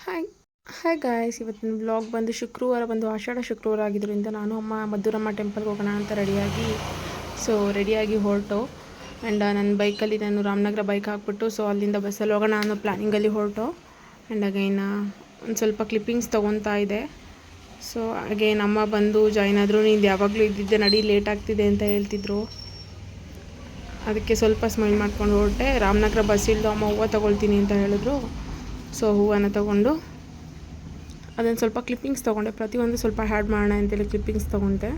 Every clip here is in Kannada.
ಹಾಯ್ ಹಾಯ್ ಗಾಯ್ಸ್, ಇವತ್ತಿನ ಬ್ಲಾಗ್ ಬಂದು ಶುಕ್ರವಾರ ಬಂದು ಆಷಾಢ ಶುಕ್ರವಾರ ಆಗಿದ್ದರಿಂದ ನಾನು ಅಮ್ಮ ಮದ್ದೂರಮ್ಮ ಟೆಂಪಲ್ಗೆ ಹೋಗೋಣ ಅಂತ ರೆಡಿಯಾಗಿ ಹೊರಟು. ಆ್ಯಂಡ್ ನನ್ನ ಬೈಕಲ್ಲಿ ನಾನು ರಾಮನಗರ ಬೈಕ್ ಹಾಕ್ಬಿಟ್ಟು ಅಲ್ಲಿಂದ ಬಸ್ಸಲ್ಲಿ ಹೋಗೋಣ ಅನ್ನೋ ಪ್ಲ್ಯಾನಿಂಗಲ್ಲಿ ಹೊರಟು. ಆ್ಯಂಡ್ ಅಗೈನ್ ಒಂದು ಸ್ವಲ್ಪ ಕ್ಲಿಪ್ಪಿಂಗ್ಸ್ ತೊಗೊತಾ ಇದೆ. ಸೊ ಅಗೈನ್ ಅಮ್ಮ ಬಂದು ಜಾಯ್ನ್ ಆದರು. ನೀನು ಯಾವಾಗಲೂ ಇದ್ದಿದ್ದೆ ನಡಿ, ಲೇಟ್ ಆಗ್ತಿದೆ ಅಂತ ಹೇಳ್ತಿದ್ರು. ಅದಕ್ಕೆ ಸ್ವಲ್ಪ ಸ್ಮೈಲ್ ಮಾಡ್ಕೊಂಡು ಹೊರಟೆ. ರಾಮನಗರ ಬಸ್ ಇಳ್ದು ಅಮ್ಮ ಹೂವು ತೊಗೊಳ್ತೀನಿ ಅಂತ ಹೇಳಿದ್ರು. ಸೊ ಹೂವನ್ನು ತೊಗೊಂಡು ಅದನ್ನು ಸ್ವಲ್ಪ ಕ್ಲಿಪ್ಪಿಂಗ್ಸ್ ತೊಗೊಂಡೆ. ಪ್ರತಿಯೊಂದು ಸ್ವಲ್ಪ ಹ್ಯಾಡ್ ಮಾಡೋಣ ಅಂತೇಳಿ ಕ್ಲಿಪ್ಪಿಂಗ್ಸ್ ತೊಗೊಂಡೆ.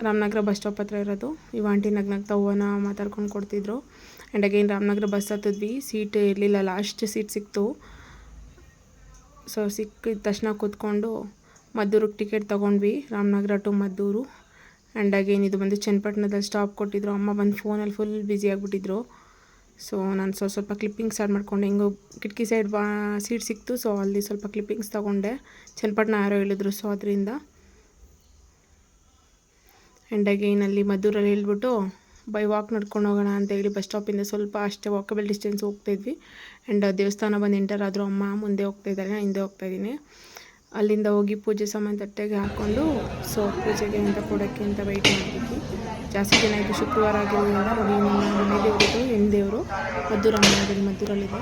ರಾಮನಗರ ಬಸ್ ಸ್ಟಾಪ್ ಹತ್ರ ಇರೋದು. ಇವು ಆಂಟಿ ನಗ್ನಗ್ತಾ ಹೂವನ್ನು ಮಾತಾಡ್ಕೊಂಡು ಕೊಡ್ತಿದ್ರು. ಆ್ಯಂಡ್ ಅಗೈನ್ ರಾಮನಗರ ಬಸ್ ಹತ್ತಿದ್ವಿ. ಸೀಟ್ ಇರಲಿಲ್ಲ, ಲಾಸ್ಟ್ ಸೀಟ್ ಸಿಕ್ತು. ಸೊ ಸಿಕ್ಕಿದ ತಕ್ಷಣ ಕೂತ್ಕೊಂಡು ಮದ್ದೂರಿಗೆ ಟಿಕೆಟ್ ತೊಗೊಂಡ್ವಿ, Ramanagara to Maddur. And again ಇದು ಬಂದು ಚನ್ನಪಟ್ಟಣದಲ್ಲಿ ಸ್ಟಾಪ್ ಕೊಟ್ಟಿದ್ರು. ಅಮ್ಮ ಬಂದು ಫೋನಲ್ಲಿ ಫುಲ್ ಬ್ಯುಸಿ ಆಗಿಬಿಟ್ಟಿದ್ರು. ಸೊ ನಾನು ಸ್ವಲ್ಪ ಕ್ಲಿಪ್ಪಿಂಗ್ಸ್ ಆ್ಯಡ್ ಮಾಡ್ಕೊಂಡೆ. ಹಿಂಗೋ ಕಿಟಕಿ ಸೈಡ್ ಸೀಟ್ ಸಿಕ್ತು. ಸೊ ಅಲ್ಲಿ ಸ್ವಲ್ಪ ಕ್ಲಿಪ್ಪಿಂಗ್ಸ್ ತೊಗೊಂಡೆ. ಚನ್ನಪಟ್ಟಣ ಯಾರೋ ಹೇಳಿದ್ರು, ಸೊ ಅದರಿಂದ. ಆ್ಯಂಡ್ ಅಗೈನ್ ಅಲ್ಲಿ ಮದ್ದೂರಲ್ಲಿ ಹೇಳ್ಬಿಟ್ಟು ಬೈ ವಾಕ್ ನಡ್ಕೊಂಡು ಹೋಗೋಣ ಅಂತ ಹೇಳಿ ಬಸ್ ಸ್ಟಾಪಿಂದ ಸ್ವಲ್ಪ ಅಷ್ಟೇ ವಾಕಬಲ್ ಡಿಸ್ಟೆನ್ಸ್ ಹೋಗ್ತಾಯಿದ್ವಿ. ಆ್ಯಂಡ್ ದೇವಸ್ಥಾನ ಬಂದು ಎಂಟರ್ ಆದರೂ ಅಮ್ಮ ಮುಂದೆ ಹೋಗ್ತಾಯಿದ್ದಾರೆ, ನಾನು ಹಿಂದೆ ಹೋಗ್ತಾಯಿದ್ದೀನಿ. ಅಲ್ಲಿಂದ ಹೋಗಿ ಪೂಜೆ ಸಾಮಾನು ತಟ್ಟೆಗೆ ಹಾಕ್ಕೊಂಡು ಸೊ ಪೂಜೆಗೆ ಅಂತ ಕೊಡೋಕ್ಕೆ ಅಂತ ವೆಯ್ಟ್ ಮಾಡ್ತಿದ್ವಿ. ಜಾಸ್ತಿ ಜನ ಇದ್ದು ಶುಕ್ರವಾರ ಆಗಿರೋದ್ರಿಂದ ನೋಡಿ, ನಮ್ಮ ಮನೆ ದೇವರಿದು ಹೆಣ್ಣು ಮದ್ದೂರಮ್ಮ ಮದ್ದೂರಲ್ಲಿದೆ.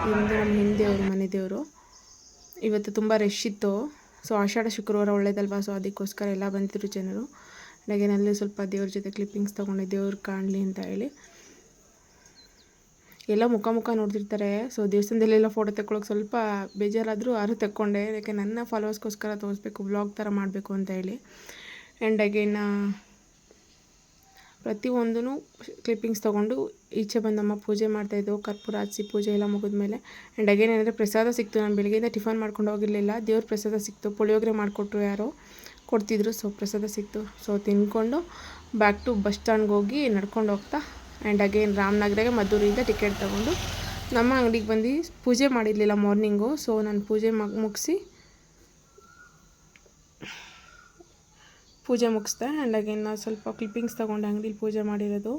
ಇಂದು ನಮ್ಮ ಹಿಂದೇವರು ಮನೆ ದೇವರು. ಇವತ್ತು ತುಂಬ ರಶ್ ಇತ್ತು. ಸೊ ಆಷಾಢ ಶುಕ್ರವಾರ ಒಳ್ಳೇದಲ್ವಾ, ಸೊ ಅದಕ್ಕೋಸ್ಕರ ಎಲ್ಲ ಬಂದಿದ್ರು ಜನರು. ನನಗೇನಲ್ಲಿ ಸ್ವಲ್ಪ ದೇವ್ರ ಜೊತೆ ಕ್ಲಿಪ್ಪಿಂಗ್ಸ್ ತೊಗೊಂಡೆ, ದೇವ್ರು ಕಾಣಲಿ ಅಂತ ಹೇಳಿ. ಎಲ್ಲ ಮುಖ ನೋಡ್ತಿರ್ತಾರೆ. ಸೊ ದೇವಸ್ಥಾನದಲ್ಲೆಲ್ಲ ಫೋಟೋ ತೆಕ್ಕೊಳ್ಳೋಕೆ ಸ್ವಲ್ಪ ಬೇಜಾರಾದರೂ ಆದರೂ ತೆಕ್ಕೊಂಡೆ. ಯಾಕೆ ನನ್ನ ಫಾಲೋವರ್ಸ್ಗೋಸ್ಕರ ತೋರಿಸ್ಬೇಕು, ವ್ಲಾಗ್ ಥರ ಮಾಡಬೇಕು ಅಂತ ಹೇಳಿ. ಆ್ಯಂಡ್ ಅಗೈನ್ ಪ್ರತಿಯೊಂದೂ ಕ್ಲಿಪ್ಪಿಂಗ್ಸ್ ತೊಗೊಂಡು ಈಚೆ ಬಂದಮ್ಮ ಪೂಜೆ ಮಾಡ್ತಾಯಿದ್ದೆವು. ಕರ್ಪೂರ ಹಚ್ಚಿ ಪೂಜೆ ಎಲ್ಲ ಮುಗಿದ್ಮೇಲೆ. ಆ್ಯಂಡ್ ಅಗೈನ್ ಏನಂದರೆ ಪ್ರಸಾದ ಸಿಕ್ತು. ನಾನು ಬೆಳಗ್ಗೆಯಿಂದ ಟಿಫನ್ ಮಾಡ್ಕೊಂಡು ಹೋಗಿರಲಿಲ್ಲ, ದೇವ್ರ ಪ್ರಸಾದ ಸಿಕ್ತು. ಪುಳಿಯೋಗರೆ ಮಾಡಿಕೊಟ್ರು, ಯಾರೋ ಕೊಡ್ತಿದ್ರು. ಸೊ ಪ್ರಸಾದ ಸಿಕ್ತು. ಸೊ ತಿಂದ್ಕೊಂಡು ಬ್ಯಾಕ್ ಟು ಬಸ್ ಸ್ಟ್ಯಾಂಡ್ಗೆ ಹೋಗಿ ನಡ್ಕೊಂಡು ಹೋಗ್ತಾ. ಆ್ಯಂಡ್ ಅಗೈನ್ ರಾಮನಗರಗೆ ಮದ್ದೂರಿಂದ ಟಿಕೆಟ್ ತೊಗೊಂಡು ನಮ್ಮ ಅಂಗಡಿಗೆ ಬಂದು ಪೂಜೆ ಮಾಡಿರಲಿಲ್ಲ ಮಾರ್ನಿಂಗು. ಸೊ ನಾನು ಮುಗಿಸ್ದೆ. ಆ್ಯಂಡ್ ಅಗೈನ್ ನಾನು ಸ್ವಲ್ಪ ಕ್ಲಿಪ್ಪಿಂಗ್ಸ್ ತೊಗೊಂಡೆ ಅಂಗಡೀಲಿ ಪೂಜೆ ಮಾಡಿರೋದು.